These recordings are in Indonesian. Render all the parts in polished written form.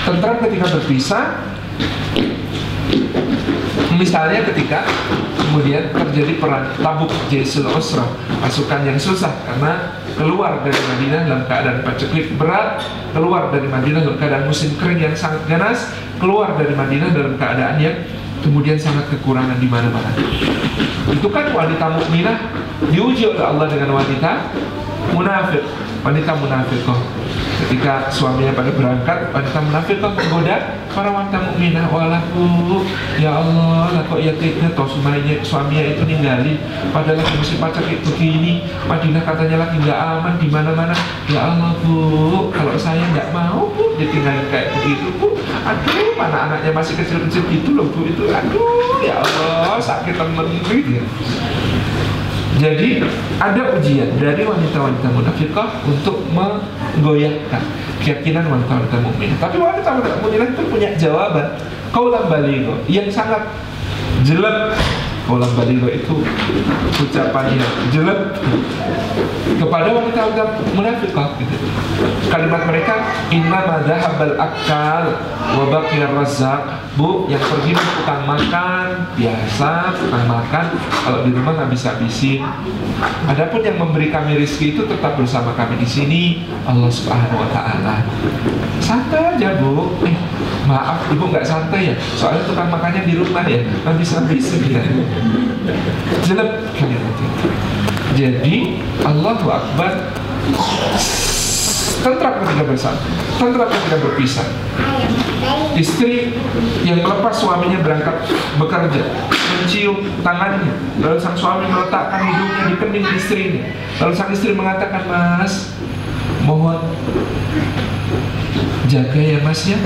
Tentram ketika berpisah, misalnya ketika kemudian terjadi perang Tabuk, Jaisul Usrah, pasukan yang susah karena keluar dari Madinah dalam keadaan paceklik berat, keluar dari Madinah dalam keadaan musim kering yang sangat ganas, keluar dari Madinah dalam keadaan yang kemudian sangat kekurangan di mana-mana. Itu kan wanita mukminah diuji oleh Allah dengan wanita munafik, wanita munafiqah. Ketika suaminya pada berangkat, wanita munafiqah menggoda para wanita mukminah. Walahu, ya Allah, lah kok ya tega toh suaminya itu ninggalin, padahal lagi musim pacak kayak begini, Madinah katanya lagi nggak aman di mana-mana. Ya Allah Bu, kalau saya nggak mau Bu ditinggalin kayak begitu Bu. Aduh, mana anaknya masih kecil-kecil gitu loh Bu itu. Aduh, ya Allah, sakit temen gitu. Jadi ada ujian dari wanita-wanita munafiqah untuk menggoyahkan keyakinan wanita-wanita mukminah. Tapi wanita-wanita mukminah itu punya jawaban qaulan baligha yang sangat jelek. Qaulan baligha itu ucapannya jelek kepada wanita-wanita munafiqah gitu. Kalimat mereka inna ma dhahabal akal wa baqiyar razzaq. Bu, yang pergi tukang makan biasa, tukang makan, kalau di rumah habis-habisin. Adapun yang memberi kami rezeki itu tetap bersama kami di sini, Allah Subhanahu wa taala. Santai aja Bu. Maaf Ibu nggak santai ya, soalnya tukang makannya di rumah ya, habis-habisin ya. Jelek kalian itu. Jadi Allahu Akbar. Tentram ketika bersama, tentram ketika berpisah. Istri yang melepas suaminya berangkat bekerja, mencium tangannya, lalu sang suami meletakkan hidungnya di kening istrinya. Lalu sang istri mengatakan, Mas, mohon jaga ya Mas ya,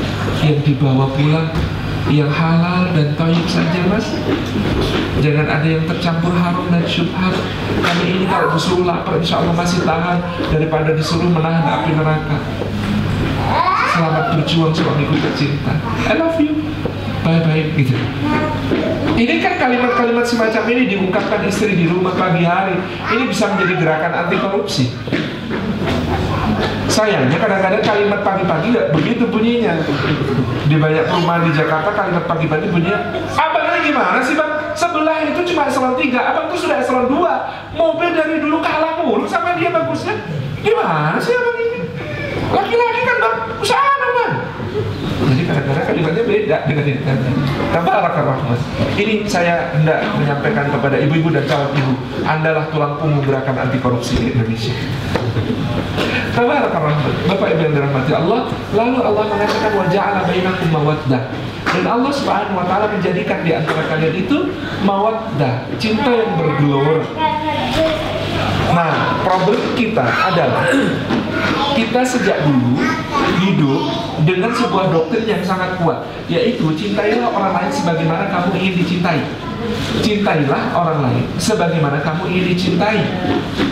yang dibawa pulang yang halal dan thayyib saja Mas. Jangan ada yang tercampur haram dan syubhat. Kami ini kalau disuruh lapar insya Allah masih tahan daripada disuruh menahan api neraka. Selamat berjuang suamiku tercinta, I love you, bye-bye gitu. Ini kan kalimat-kalimat semacam ini diungkapkan istri di rumah pagi hari. Ini bisa menjadi gerakan anti korupsi. Sayangnya kadang-kadang kalimat pagi-pagi gak begitu bunyinya. Di banyak perumahan di Jakarta kalimat pagi-pagi bunyinya, abang ini gimana sih bang? Sebelah itu cuma eselon 3, abang tuh sudah eselon 2. Mobil dari dulu kalah mulu sama dia bagusnya. Gimana sih abang ini? Laki-laki kan bang, usaha bang. Jadi kadang-kadang kalimatnya beda dengan ini. Tabarakallah. Ini saya hendak menyampaikan kepada ibu-ibu dan calon ibu, Andalah tulang punggung gerakan anti korupsi di Indonesia. Tabarakallah. Bapak Ibu yang dirahmati Allah. Lalu Allah mengatakan wa ja'ala bainakum mawaddah. Dan Allah Subhanahu wa taala menjadikan di antara kalian itu mawaddah, cinta yang bergelora. Nah, problem kita adalah kita sejak dulu hidup dengan sebuah doktrin yang sangat kuat, yaitu cintailah orang lain sebagaimana kamu ingin dicintai. Cintailah orang lain sebagaimana kamu ingin dicintai.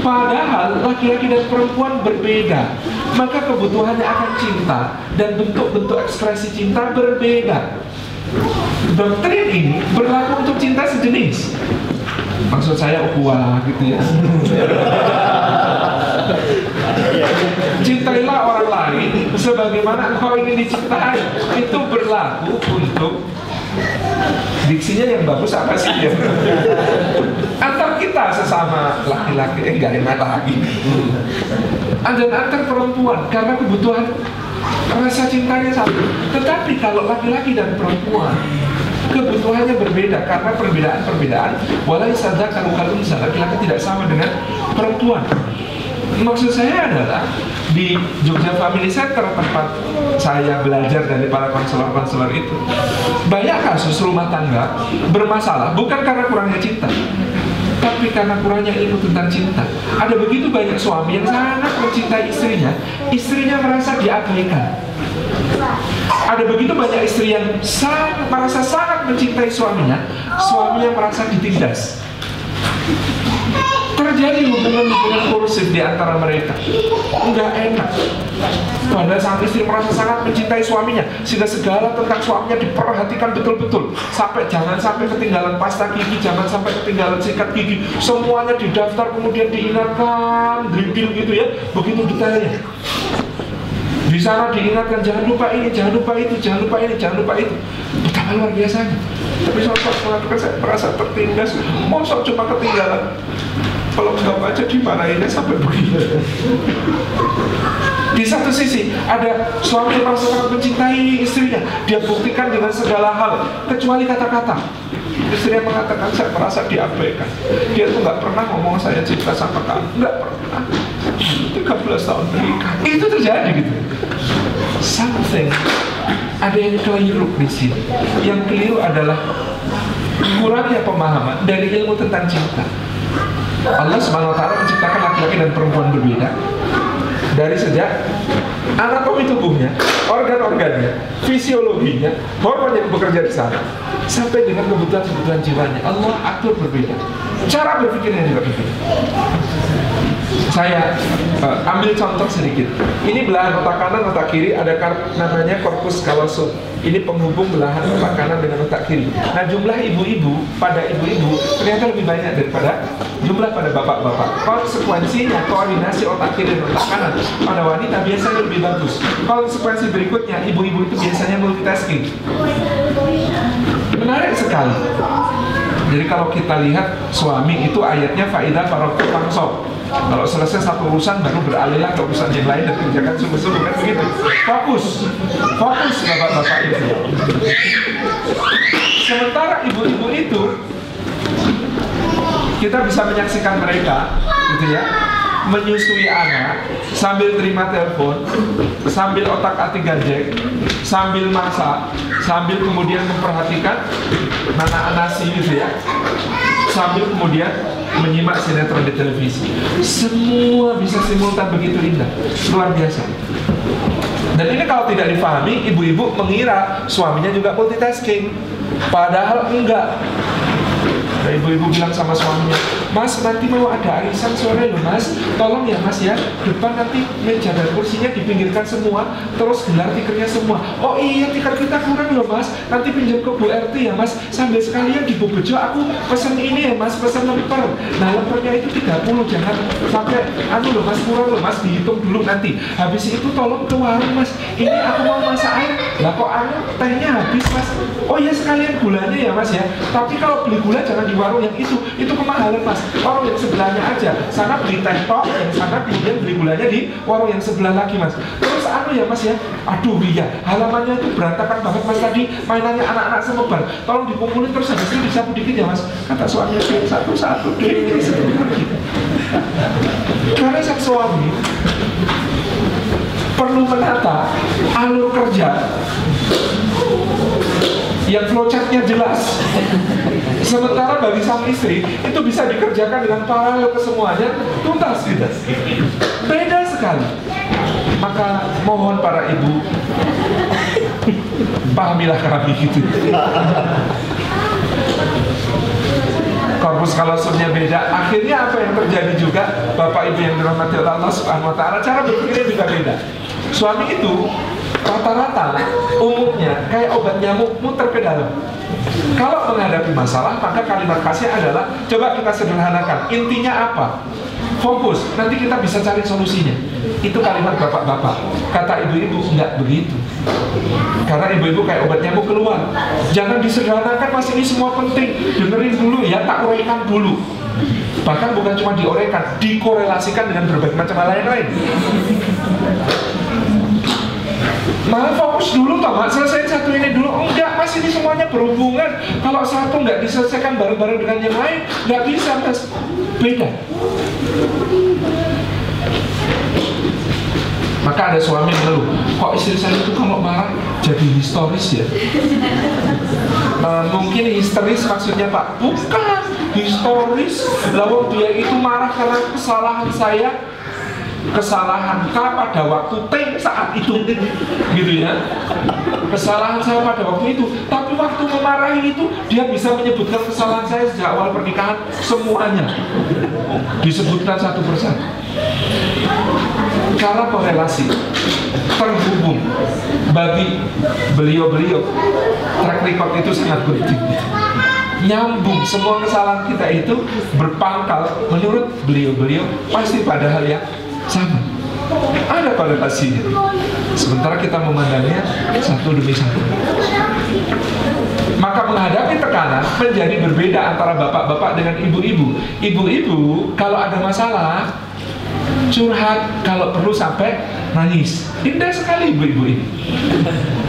Padahal laki-laki dan perempuan berbeda, maka kebutuhannya akan cinta dan bentuk-bentuk ekspresi cinta berbeda. Doktrin ini berlaku untuk cinta sejenis. Maksud saya ukhuwah gitu ya. Cintailah orang lain sebagaimana engkau ingin dicintai. Itu berlaku untuk, diksinya yang bagus apa sih ya? Antar kita sesama laki-laki, enggak enak lagi. Dan antar perempuan, karena kebutuhan rasa cintanya sama. Tetapi kalau laki-laki dan perempuan kebutuhannya berbeda karena perbedaan-perbedaan. Walaysa dzakaru kal unsa, laki-laki tidak sama dengan perempuan. Maksud saya adalah di Jogja Family Center, tempat saya belajar dari para konselor-konselor itu, banyak kasus rumah tangga bermasalah bukan karena kurangnya cinta, tapi karena kurangnya ilmu tentang cinta. Ada begitu banyak suami yang sangat mencintai istrinya, istrinya merasa diabaikan. Ada begitu banyak istri yang merasa sangat mencintai suaminya, suaminya merasa ditindas. Terjadi hubungan-hubungan korupsi di antara mereka. Enggak enak. Padahal sang istri merasa sangat mencintai suaminya, sehingga segala tentang suaminya diperhatikan betul-betul. Jangan sampai ketinggalan pasta gigi, jangan sampai ketinggalan sikat gigi. Semuanya didaftar kemudian diingatkan, drill gitu ya. Begitu detailnya. Di Di sana diingatkan jangan lupa ini, jangan lupa itu, jangan lupa ini, jangan lupa itu. Betapa luar biasanya. Tapi sosok mengatakan saya merasa tertindas. Mosok cuma ketinggalan. Kalau nggak baca dimarahinnya sampai begini. Di satu sisi ada suami yang merasa sangat mencintai istrinya, dia buktikan dengan segala hal kecuali kata-kata. Istrinya mengatakan saya merasa diabaikan. Dia tuh nggak pernah ngomong saya cinta sama kamu, nggak pernah. 13 tahun menikah itu terjadi gitu. Something ada yang keliru di sini. Yang keliru adalah kurangnya pemahaman dari ilmu tentang cinta. Allah Subhanahu wa Ta'ala menciptakan laki-laki dan perempuan berbeda dari sejak anatomi tubuhnya, organ-organnya, fisiologinya, hormon yang bekerja di sana, sampai dengan kebutuhan-kebutuhan jiwanya. Allah atur berbeda, cara berpikirnya juga berbeda. Saya ambil contoh sedikit. Ini belahan otak kanan, otak kiri, ada namanya corpus callosum. Ini penghubung belahan otak kanan dengan otak kiri. Nah, jumlah ibu-ibu pada ibu-ibu ternyata lebih banyak daripada jumlah pada bapak-bapak. Konsekuensinya koordinasi otak kiri dan otak kanan pada wanita biasanya lebih bagus. Konsekuensi berikutnya, ibu-ibu itu biasanya multitasking. Menarik sekali. Jadi kalau kita lihat suami itu ayatnya faidah faragtu fansab. Kalau selesai satu urusan baru beralihlah ke urusan yang lain dan kerjakan sungguh-sungguh, kan begitu. Fokus bapak-bapak itu. Sementara ibu-ibu itu kita bisa menyaksikan mereka, gitu ya, menyusui anak sambil terima telepon, sambil otak-atik gadget, sambil masak, sambil kemudian memperhatikan mana nasi gitu ya, sambil kemudian menyimak sinetron di televisi. Semua bisa simultan begitu indah, luar biasa. Dan ini kalau tidak difahami, ibu-ibu mengira suaminya juga multitasking, padahal enggak. Nah, ibu-ibu bilang sama suaminya, Mas, nanti mau ada arisan sore loh Mas, tolong ya Mas ya, depan nanti meja dan kursinya dipinggirkan semua, terus gelar tikernya semua. Oh iya, tiker kita kurang loh Mas, nanti pinjam ke Bu RT ya Mas, sambil sekalian di Bu Bejo aku pesen ini ya Mas, pesen lemper. Nah, lempernya itu 30, jangan sampai loh Mas, kurang loh Mas, dihitung dulu nanti. Habis itu tolong ke warung Mas, ini aku mau masak air. Lah kok tehnya habis Mas? Oh iya, sekalian gulanya ya Mas ya, tapi kalau beli gula jangan di warung yang itu kemahalan Mas, warung yang sebelahnya aja, sana beli teh tok, yang sana kemudian beli gulanya di warung yang sebelah lagi Mas. Terus ya Mas ya, aduh iya, halamannya itu berantakan banget Mas, tadi mainannya anak-anak semebar, tolong dikumpulin terus habis itu disapu dikit ya Mas. Kata suaminya satu-satu deh, karena sang suami perlu menata alur kerja yang flowchartnya jelas. Sementara bagi sang istri itu bisa dikerjakan dengan paralel ke semuanya, tuntas gitu. Beda sekali. Maka mohon para ibu, pahamilah kami gitu. Korpus kalosumnya beda. Akhirnya apa yang terjadi juga, Bapak Ibu yang dirahmati Allah Subhanahu wa Ta'ala, cara berpikirnya juga beda. Suami itu rata-rata umumnya kayak obat nyamuk muter ke dalam. Kalau menghadapi masalah, maka kalimat khasnya adalah coba kita sederhanakan. Intinya apa? Fokus, nanti kita bisa cari solusinya. Itu kalimat bapak-bapak. Kata ibu-ibu, enggak begitu. Karena ibu-ibu kayak obat nyamuk keluar. Jangan disederhanakan, Mas, ini semua penting. Dengerin dulu ya, tak uraikan dulu. Bahkan bukan cuma diuraikan, dikorelasikan dengan berbagai macam hal yang lain. Malah fokus dulu toh Mas, selesai satu ini dulu. Enggak Mas, ini semuanya berhubungan. Kalau satu nggak diselesaikan bareng-bareng dengan yang lain, nggak bisa Mas. Beda. Maka ada suami yang ngeluh, kok istri saya itu kalau marah jadi histeris ya? Mungkin histeris maksudnya Pak? Bukan histeris. Lalu dia itu marah karena kesalahan saya, kesalahan K pada waktu T saat itu, gitu ya. Kesalahan saya pada waktu itu, tapi waktu memarahi itu dia bisa menyebutkan kesalahan saya sejak awal pernikahan semuanya, disebutkan satu persatu. Cara korelasi terhubung bagi beliau-beliau, track record itu sangat penting. Nyambung semua kesalahan kita itu berpangkal menurut beliau-beliau pasti pada hal yang sama. Ada korelasinya. Sementara kita memandangnya satu demi satu. Maka menghadapi tekanan menjadi berbeda antara bapak-bapak dengan ibu-ibu. Ibu-ibu kalau ada masalah curhat, kalau perlu sampai nangis. Indah sekali ibu-ibu ini.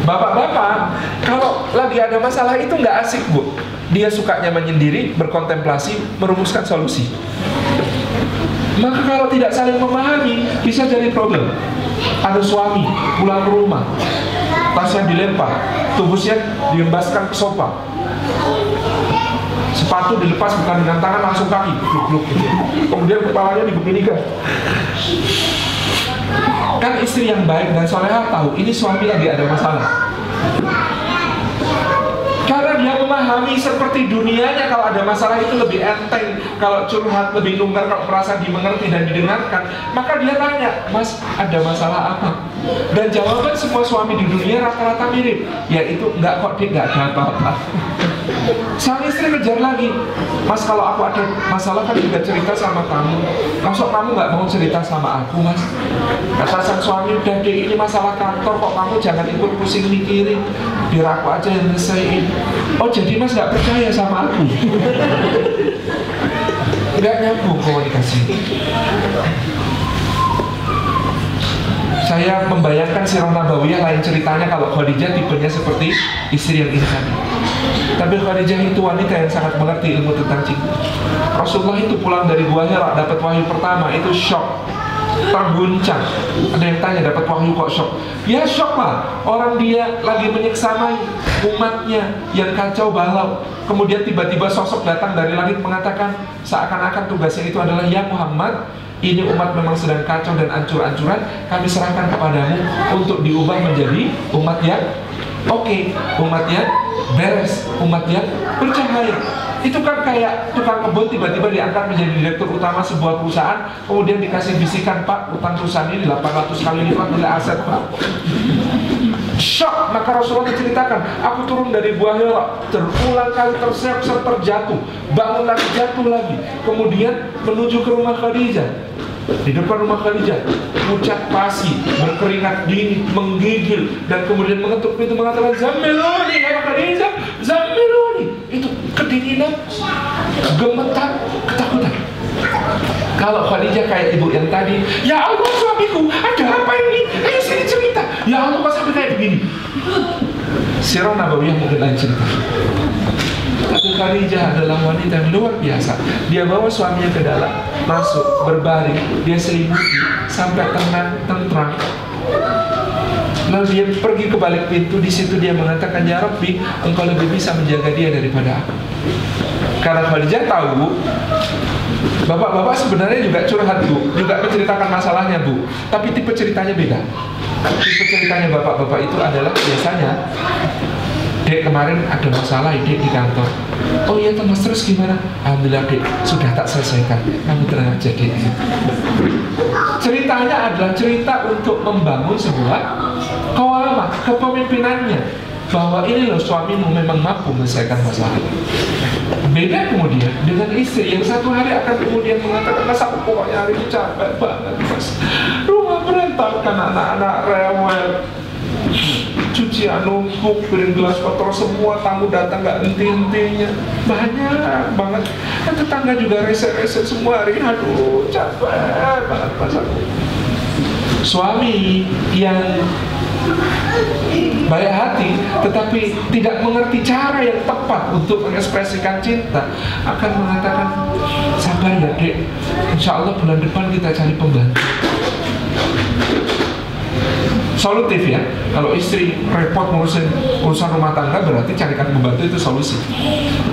Bapak-bapak kalau lagi ada masalah itu nggak asik, Bu. Dia sukanya menyendiri, berkontemplasi, merumuskan solusi. Maka kalau tidak saling memahami bisa jadi problem. Ada suami pulang ke rumah, tasnya dilempar, tubusnya diembaskan ke sofa, sepatu dilepas bukan dengan tangan, langsung kaki, bluk-bluk. Kemudian kepalanya dibeginikan. Kan istri yang baik dan solehah tahu ini suami lagi ada masalah. Karena dia memahami seperti dunianya, kalau ada masalah itu lebih enteng, kalau curhat lebih longgar, kalau merasa dimengerti dan didengarkan. Maka dia tanya, Mas, ada masalah apa? Dan jawaban semua suami di dunia rata-rata mirip, yaitu enggak kok, Dik, enggak ada apa-apa. Sang istri kejar lagi, Mas, kalau aku ada masalah kan juga cerita sama kamu. Masuk kamu nggak mau cerita sama aku, Mas? Kata sang suami, udah Dik, ini masalah kantor kok, kamu jangan ikut pusing mikirin, biar aku aja yang nyelesain. Oh, jadi Mas nggak percaya sama aku? Nggak nyambung komunikasi. Saya membayangkan sirah nabawiyah lain ceritanya kalau Khadijah tipenya seperti istri yang ini tadi. Tapi Khadijah itu wanita yang sangat mengerti ilmu tentang cinta. Rasulullah itu pulang dari Gua Hira, dapat wahyu pertama, itu shock, terguncang. Ada yang tanya, dapat wahyu kok shock? Ya shock lah, orang dia lagi menyeksamai umatnya yang kacau balau. Kemudian tiba-tiba sosok datang dari langit mengatakan seakan-akan tugasnya itu adalah, ya Muhammad, ini umat memang sedang kacau dan ancur-ancuran, kami serahkan kepadamu untuk diubah menjadi umat yang oke, umat yang beres, umat yang bercahaya. Itu kan kayak tukang kebun tiba-tiba diangkat menjadi direktur utama sebuah perusahaan, kemudian dikasih bisikan, Pak, utang perusahaan ini 800 kali lipat nilai aset, Pak. Shock. Maka Rasulullah menceritakan, aku turun dari Gua Hira, terulang kali terseok-seok, terjatuh, bangun lagi, jatuh lagi, kemudian menuju ke rumah Khadijah. Di depan rumah Khadijah, pucat pasi, berkeringat dingin, menggigil, dan kemudian mengetuk pintu mengatakan, Zammiluni, ya Khadijah, Zammiluni. Itu kedinginan, gemetar, ketakutan. Kalau Khadijah kayak ibu yang tadi, ya Allah suamiku, ada apa ini? Ayo sini cerita. Ya Allah kok sampai kayak begini. Sirah nabawiyah mungkin lain cerita. Tapi Khadijah adalah wanita yang luar biasa. Dia bawa suaminya ke dalam, masuk, berbaring, dia selimuti sampai tenang, tentram. Lalu dia pergi ke balik pintu. Di situ dia mengatakan, ya Rabbi, engkau lebih bisa menjaga dia daripada aku. Karena Khadijah tahu bapak-bapak sebenarnya juga curhat, Bu, juga menceritakan masalahnya, Bu, tapi tipe ceritanya beda. Tipe ceritanya bapak-bapak itu adalah biasanya, Dek, kemarin ada masalah Dek di kantor. Oh iya Mas, terus gimana? Alhamdulillah Dek, sudah tak selesaikan. Kamu tenang aja Dek. Ceritanya adalah cerita untuk membangun sebuah qawamah, kepemimpinannya, bahwa ini loh suamimu memang mampu menyelesaikan masalah. Beda kemudian dengan istri yang satu hari akan kemudian mengatakan, Mas, aku pokoknya hari ini capek banget, Mas. Rumah berantakan, anak-anak rewel, cucian numpuk, piring gelas kotor semua, tamu datang nggak henti-hentinya, banyak banget. Dan tetangga juga rese-rese semua hari, aduh capek banget Mas aku. Suami yang baik hati tetapi tidak mengerti cara yang tepat untuk mengekspresikan cinta akan mengatakan, sabar ya Dek, insya Allah bulan depan kita cari pembantu. Solutif ya. Kalau istri repot ngurusin urusan rumah tangga, berarti carikan pembantu itu solusi.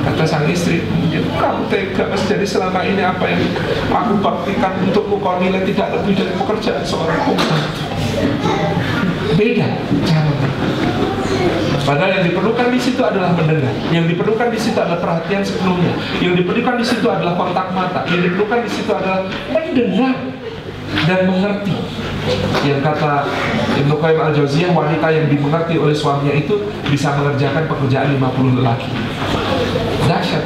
Kata sang istri, kamu tega Mas, jadi selama ini apa yang aku baktikan untukmu kau nilai tidak lebih dari pekerjaan seorang pembantu. Beda cara. Padahal yang diperlukan di situ adalah mendengar, yang diperlukan di situ adalah perhatian sepenuhnya, yang diperlukan di situ adalah kontak mata, yang diperlukan di situ adalah mendengar dan mengerti. Yang kata Ibnu Qayyim al-Jauziyah, wanita yang dimengerti oleh suaminya itu bisa mengerjakan pekerjaan 50 lelaki. Dahsyat.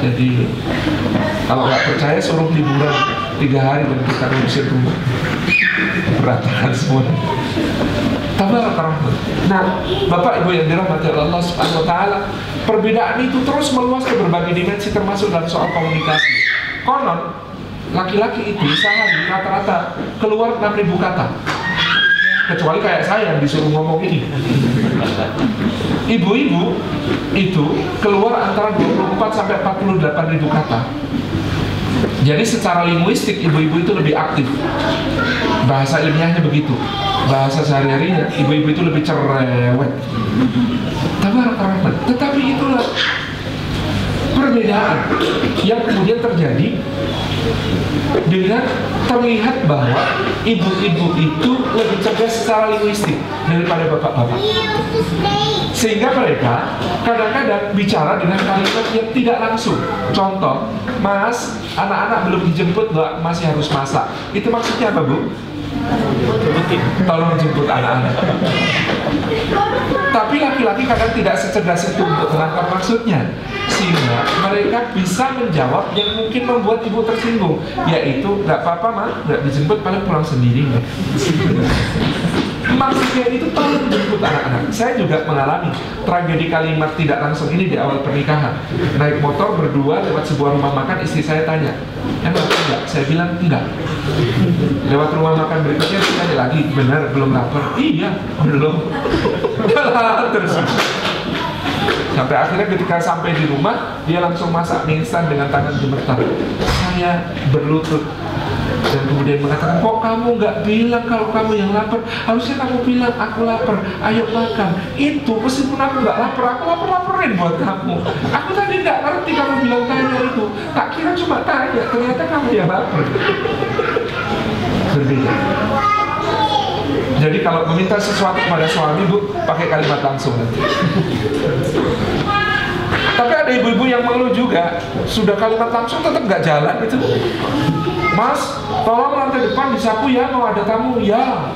Jadi kalau nggak percaya suruh liburan 3 hari dan kita ngurusin rumah. berantakan semua. Tabarak rahmat. Nah, Bapak Ibu yang dirahmati Allah Subhanahu wa taala, perbedaan itu terus meluas ke berbagai dimensi termasuk dalam soal komunikasi. Konon laki-laki itu sehari rata-rata keluar 6.000 kata. Kecuali kayak saya yang disuruh ngomong ini. Ibu-ibu itu keluar antara 24 sampai 48.000 kata. Jadi secara linguistik ibu-ibu itu lebih aktif. Bahasa ilmiahnya begitu. Bahasa sehari-harinya ibu-ibu itu lebih cerewet. Tabarak rahmat. Tetapi itulah perbedaan yang kemudian terjadi dengan terlihat bahwa ibu-ibu itu lebih cerdas secara linguistik daripada bapak-bapak. Sehingga mereka kadang-kadang bicara dengan kalimat yang tidak langsung. Contoh, Mas, anak-anak belum dijemput loh, masih harus masak. Itu maksudnya apa, Bu? Tolong jemput anak-anak. Tapi laki-laki kadang tidak secerdas itu untuk menangkap maksudnya, sehingga mereka bisa menjawab yang mungkin membuat ibu tersinggung, yaitu nggak apa-apa mah, nggak dijemput paling pulang sendiri. Maksudnya itu tolong jemput anak-anak. Saya juga mengalami tragedi kalimat tidak langsung ini di awal pernikahan. Naik motor berdua lewat sebuah rumah makan, istri saya tanya, enak enggak? Saya bilang enggak. Lewat rumah makan berikutnya saya tanya lagi, benar belum lapar? Iya, belum. Terus sampai akhirnya ketika sampai di rumah, dia langsung masak mie instan dengan tangan gemetar. Saya berlutut dan kemudian mengatakan, kok kamu nggak bilang kalau kamu yang lapar? Harusnya kamu bilang, aku lapar, ayo makan. Itu meskipun aku nggak lapar, aku lapar-laparin buat kamu. Aku tadi nggak ngerti kamu bilang tanya itu. Tak kira cuma tanya, ternyata kamu yang lapar. Berbeda. Jadi kalau meminta sesuatu kepada suami, Bu, pakai kalimat langsung nanti. Tapi ada ibu-ibu yang mengeluh juga, sudah kalimat langsung tetap nggak jalan itu. Mas, tolong lantai depan disapu ya, mau ada tamu. Ya,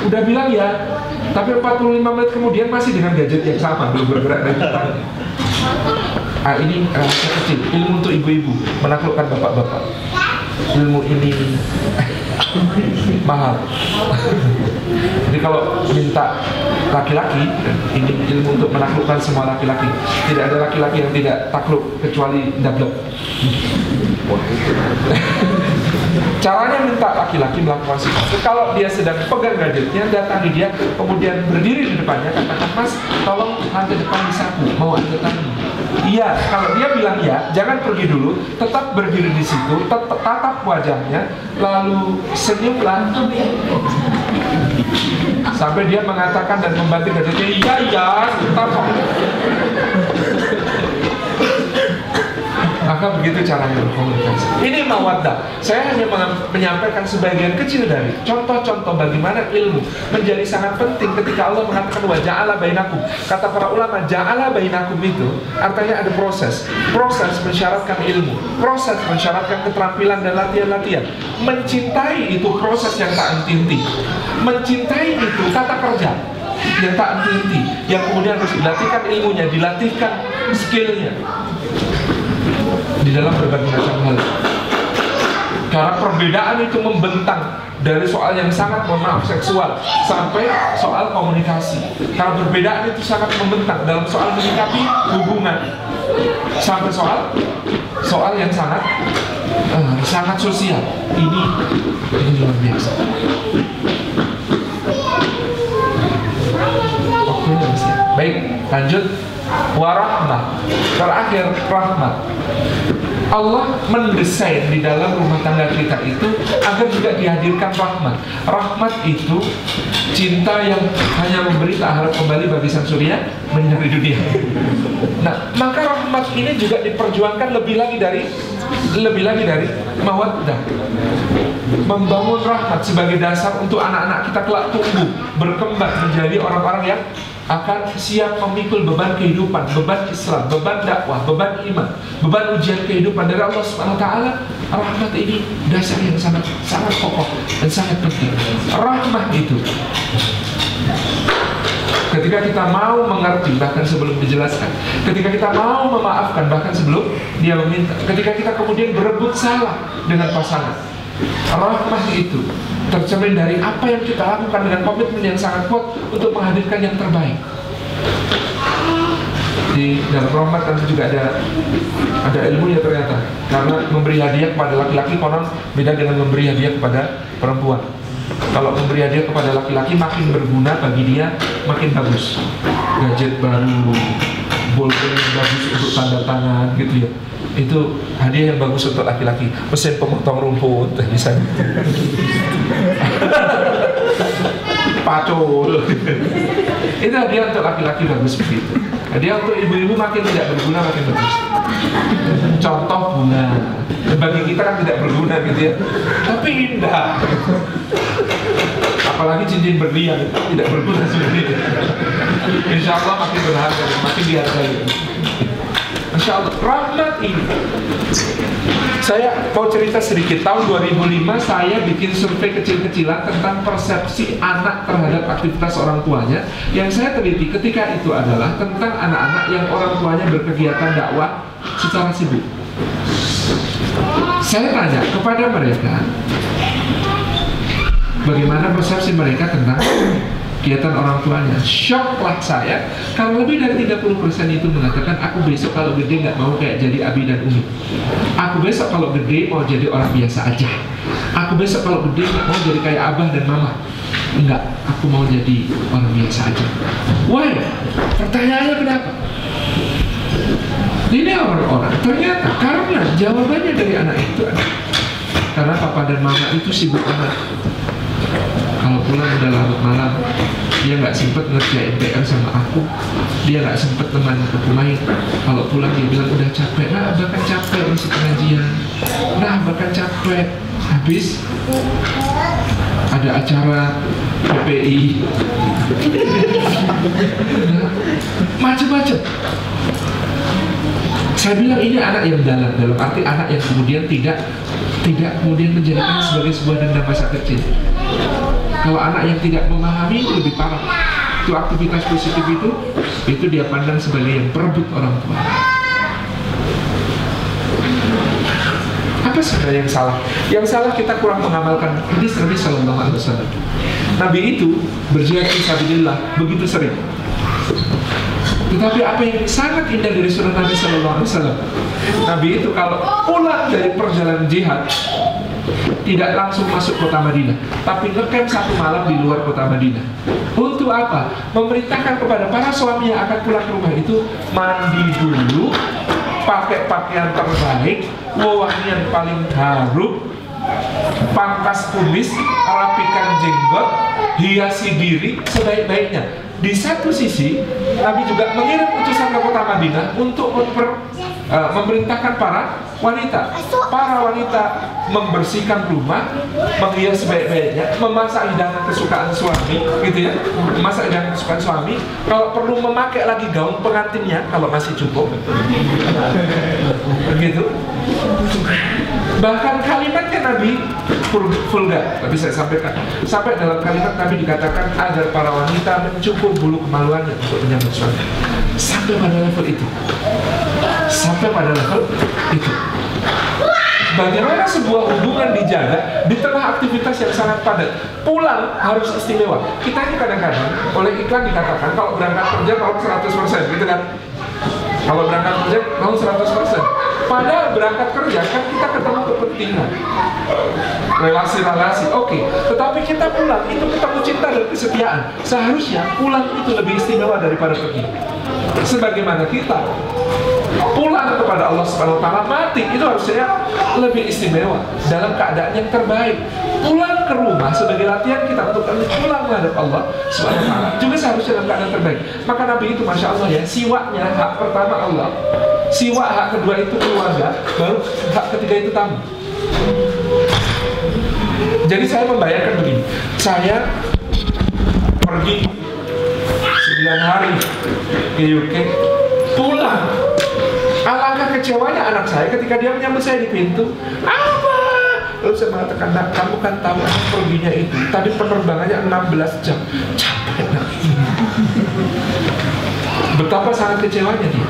udah bilang ya. Tapi 45 menit kemudian masih dengan gadget yang sama, belum bergerak dari depan. Ini rahasia kecil, ilmu untuk ibu-ibu menaklukkan bapak-bapak. Ilmu ini mahal. Jadi kalau minta laki-laki, ini ilmu untuk menaklukkan semua laki-laki. Tidak ada laki-laki yang tidak takluk kecuali dablek. Caranya minta laki-laki melakukan sesuatu. Kalau dia sedang pegang gadgetnya, datangi dia, kemudian berdiri di depannya, katakan, Mas, tolong lantai depan disapu, mau ada tamu. Iya, kalau dia bilang ya, jangan pergi dulu, tetap berdiri di situ, tatap wajahnya, lalu senyumlah sampai dia mengatakan dan membanting gadgetnya, iya, tetap. Maka begitu caranya berkomunikasi. Ini mawaddah. Saya hanya menyampaikan sebagian kecil dari contoh-contoh bagaimana ilmu menjadi sangat penting ketika Allah mengatakan wa ja'ala bainakum. Kata para ulama, ja'ala bainakum itu artinya ada proses. Proses mensyaratkan ilmu. Proses mensyaratkan keterampilan dan latihan-latihan. Mencintai itu proses yang tak henti-henti. Mencintai itu kata kerja yang tak henti-henti, yang kemudian harus dilatihkan ilmunya, dilatihkan skillnya di dalam berbagai macam hal. Karena perbedaan itu membentang dari soal yang sangat, mohon maaf, seksual sampai soal komunikasi. Karena perbedaan itu sangat membentang dalam soal menyikapi hubungan sampai soal yang sangat sosial. Ini luar biasa. Oke, baik, lanjut. Warahmah, terakhir rahmat. Allah mendesain di dalam rumah tangga kita itu agar juga dihadirkan rahmat. Rahmat itu cinta yang hanya memberi, tak harap kembali bagi sang surya menyinari dunia. Nah, maka rahmat ini juga diperjuangkan lebih lagi dari mawaddah. Membangun rahmat sebagai dasar untuk anak-anak kita kelak tumbuh, berkembang menjadi orang-orang yang akan siap memikul beban kehidupan, beban Islam, beban dakwah, beban iman, beban ujian kehidupan dari Allah Subhanahu wa taala. Rahmat ini dasar yang sangat kokoh dan sangat penting. Rahmat itu ketika kita mau mengerti bahkan sebelum dijelaskan, ketika kita mau memaafkan bahkan sebelum dia meminta, ketika kita kemudian berebut salah dengan pasangan, Rahmah itu tercermin dari apa yang kita lakukan dengan komitmen yang sangat kuat untuk menghadirkan yang terbaik. Di dalam rahmat nanti juga ada ilmunya ternyata. Karena memberi hadiah kepada laki-laki konon beda dengan memberi hadiah kepada perempuan. Kalau memberi hadiah kepada laki-laki makin berguna bagi dia, makin bagus. Gadget baru, bolpen yang bagus untuk tanda tangan gitu ya. Itu hadiah yang bagus untuk laki-laki. Mesin pemotong rumput misalnya. Pacul. Itu hadiah untuk laki-laki bagus begitu. Hadiah untuk ibu-ibu makin tidak berguna makin bagus. Contoh bunga. Bagi kita kan tidak berguna gitu ya, tapi indah. Apalagi cincin berlian tidak berguna sebenarnya. Insya Allah makin berharga, makin dihargai. Insya Allah rahmat ini. Saya mau cerita sedikit. Tahun 2005 saya bikin survei kecil-kecilan tentang persepsi anak terhadap aktivitas orang tuanya. Yang saya teliti ketika itu adalah tentang anak-anak yang orang tuanya berkegiatan dakwah secara sibuk. Saya tanya kepada mereka, bagaimana persepsi mereka tentang kegiatan orang tuanya. Shocklah saya kalau lebih dari 30% itu mengatakan, aku besok kalau gede nggak mau kayak jadi Abi dan Umi. Aku besok kalau gede mau jadi orang biasa aja. Aku besok kalau gede nggak mau jadi kayak Abah dan Mama. Enggak, aku mau jadi orang biasa aja. Why? Pertanyaannya kenapa? Ini orang-orang ternyata karena jawabannya dari anak itu adalah karena papa dan mama itu sibuk banget. Kalau pulang udah larut malam, dia nggak sempet ngerjain PR sama aku, dia nggak sempet teman aku main. Kalau pulang dia bilang udah capek, nah bahkan capek isi pengajian, nah bahkan capek habis ada acara PPI, macam-macam. Saya bilang ini anak yang dalam arti anak yang kemudian tidak kemudian menjadikan sebagai sebuah dendam masa kecil. Kalau anak yang tidak memahami itu lebih parah. Itu aktivitas positif itu dia pandang sebagai yang perebut orang tua. Apa sebenarnya yang salah? Yang salah kita kurang mengamalkan hadis Nabi Sallallahu Alaihi Wasallam. Nabi itu berjihad fisabilillah begitu sering. Tetapi apa yang sangat indah dari sunnah Nabi Sallallahu Alaihi Wasallam, Nabi itu kalau pulang dari perjalanan jihad tidak langsung masuk kota Madinah, tapi ngecamp satu malam di luar kota Madinah. Untuk apa? Memerintahkan kepada para suami yang akan pulang ke rumah itu mandi dulu, pakai pakaian terbaik, wewangian paling harum, pangkas kumis, rapikan jenggot, hiasi diri sebaik-baiknya. Di satu sisi, Nabi juga mengirim utusan ke kota Madinah untuk memerintahkan para wanita membersihkan rumah, menghias sebaik-baiknya, memasak hidangan kesukaan suami, gitu ya, memasak hidangan kesukaan suami. Kalau perlu memakai lagi gaun pengantinnya, kalau masih cukup, begitu. Bahkan kalimatnya Nabi vulgar, tapi saya sampaikan. Sampai dalam kalimat Nabi dikatakan agar para wanita mencukur bulu kemaluannya untuk menyambut suami. Sampai pada level itu. Sampai pada level itu. Bagaimana sebuah hubungan dijaga di tengah aktivitas yang sangat padat. Pulang harus istimewa. Kita ini kadang-kadang oleh iklan dikatakan kalau berangkat kerja tolong 100%, gitu kan? Kalau berangkat kerja tolong 100%. Padahal berangkat kerja kan kita ketemu kepentingan, relasi-relasi, oke. Tetapi kita pulang itu ketemu cinta dan kesetiaan. Seharusnya pulang itu lebih istimewa daripada pergi. Sebagaimana kita pulang kepada Allah Subhanahu Wa Taala mati itu harusnya lebih istimewa dalam keadaan yang terbaik. Pulang ke rumah sebagai latihan kita untuk pulang menghadap Allah Subhanahu Wa Taala juga seharusnya dalam keadaan terbaik. Maka Nabi itu masya Allah ya, siwaknya hak pertama Allah, siwak hak kedua itu keluarga, baru hak ketiga itu tamu. Jadi saya membayangkan begini, saya pergi 9 hari ke UK, pulang, alangkah kecewanya anak saya ketika dia menyambut saya di pintu. Apa? Lalu saya mengatakan, nak, kamu kan tahu aku perginya itu tadi penerbangannya 16 jam, capek nak. Betapa sangat kecewanya dia.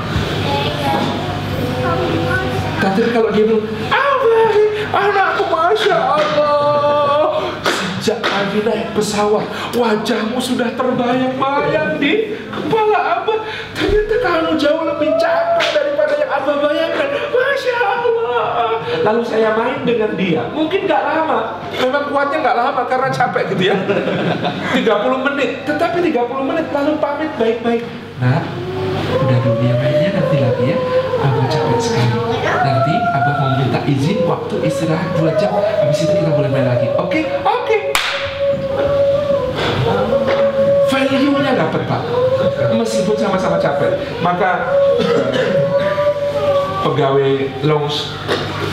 Tapi kalau dia bilang, anakku masya Allah Nabi naik pesawat, wajahmu sudah terbayang-bayang di kepala Abah. Ternyata kamu jauh lebih cakep daripada yang Abah bayangkan. Masya Allah. Lalu saya main dengan dia. Mungkin gak lama, memang kuatnya gak lama karena capek gitu ya. 30 menit, tetapi 30 menit lalu pamit baik-baik. Nah, udah dunia mainnya nanti lagi ya. Abah capek sekali. Nanti Abah mau minta izin waktu istirahat 2 jam. Habis itu kita boleh main lagi. Oke? Oke. Value-nya dapet Pak. Meskipun sama-sama capek. Maka pegawai lounge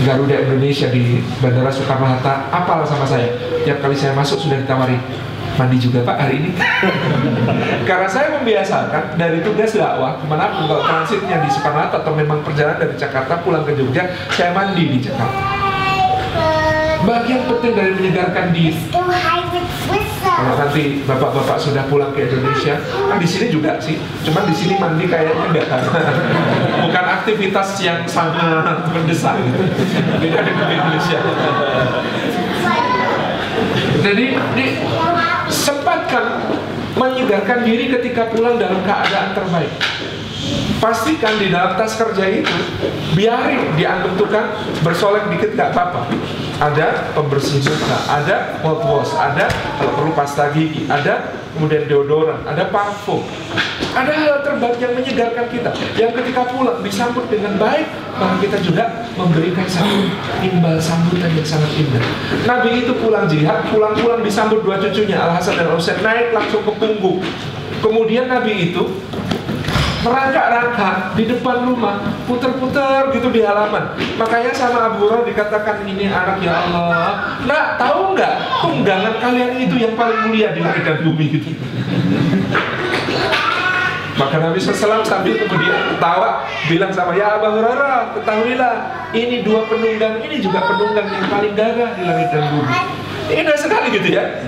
Garuda Indonesia di Bandara Soekarno-Hatta apal sama saya. Tiap kali saya masuk sudah ditawari, mandi juga Pak hari ini. Karena saya membiasakan dari tugas dakwah kemanapun, kalau transitnya di Soekarno-Hatta atau memang perjalanan dari Jakarta pulang ke Jogja, saya mandi di Jakarta. Bagian penting dari menyegarkan diri. Kalau nanti bapak-bapak sudah pulang ke Indonesia, di sini juga sih, cuman di sini mandi kayaknya enggak, bukan aktivitas yang sangat mendesak gitu. Beda dengan Indonesia. Jadi sempatkan menyegarkan diri ketika pulang dalam keadaan terbaik. Pastikan di dalam tas kerja itu biarin dianggap tukang bersolek dikit gak apa-apa. Ada pembersih muka, ada mouthwash, ada kalau perlu pasta gigi, ada kemudian deodoran, ada parfum. Ada hal terbaik yang menyegarkan kita, yang ketika pulang disambut dengan baik, maka kita juga memberikan satu imbal sambutan yang sangat indah. Nabi itu pulang jihad, pulang-pulang disambut 2 cucunya Al-Hasan dan Al-Husain, naik langsung ke punggung. Kemudian Nabi itu merangkak-rangkak di depan rumah, puter-puter gitu di halaman. Makanya sama Abu Hurairah dikatakan, ini anak ya Allah. Nah, tahu nggak, tunggangan kalian itu yang paling mulia di langit dan bumi gitu. Maka Nabi SAW sambil kemudian ketawa bilang sama, ya Abu Hurairah, ketahuilah ini 2 penunggang ini juga penunggang yang paling gagah di langit dan bumi. Indah sekali gitu ya.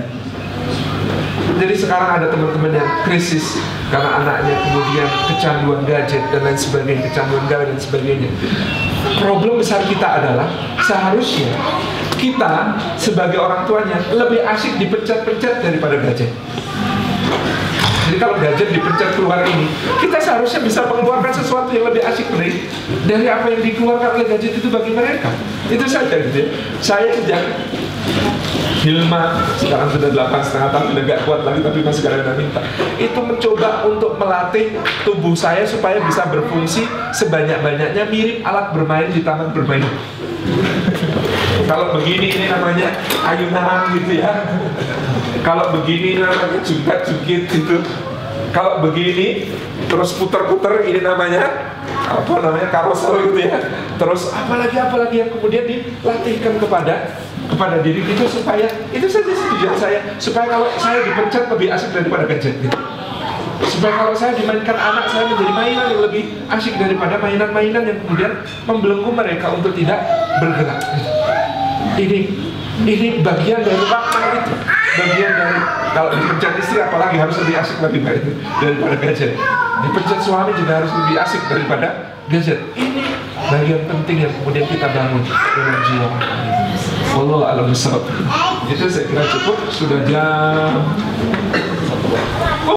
Jadi sekarang ada teman-teman yang krisis karena anaknya kemudian kecanduan gadget dan lain sebagainya, kecanduan gawe dan sebagainya. Problem besar kita adalah seharusnya kita sebagai orang tuanya lebih asik dipencet-pencet daripada gadget. Jadi kalau gadget dipencet keluar ini, kita seharusnya bisa mengeluarkan sesuatu yang lebih asik dari apa yang dikeluarkan oleh gadget itu bagi mereka. Itu saja gitu ya. Saya sejak Hilma, sekarang sudah 8,5 tahun, sudah gak kuat lagi tapi masih kadang-kadang minta, itu mencoba untuk melatih tubuh saya supaya bisa berfungsi sebanyak-banyaknya mirip alat bermain di taman bermain. Kalau begini ini namanya ayunan gitu ya. Kalau begini namanya jungkat-jungkit gitu. Kalau begini terus puter-puter ini namanya apa namanya karosel gitu ya. Terus apalagi yang kemudian dilatihkan kepada diri kita supaya itu saja tujuan saya, supaya kalau saya dipencet lebih asik daripada gadget gitu. Supaya kalau saya dimainkan anak saya menjadi mainan yang lebih asik daripada mainan-mainan yang kemudian membelenggu mereka untuk tidak bergerak gitu. Ini bagian dari makna itu, bagian dari kalau dipencet istri apalagi harus lebih asik lebih baik daripada gadget. Dipencet suami juga harus lebih asik daripada gadget. Ini bagian penting yang kemudian kita bangun dalam jiwa. Wallahu a'lam bishawab. Itu saya kira cukup, sudah jam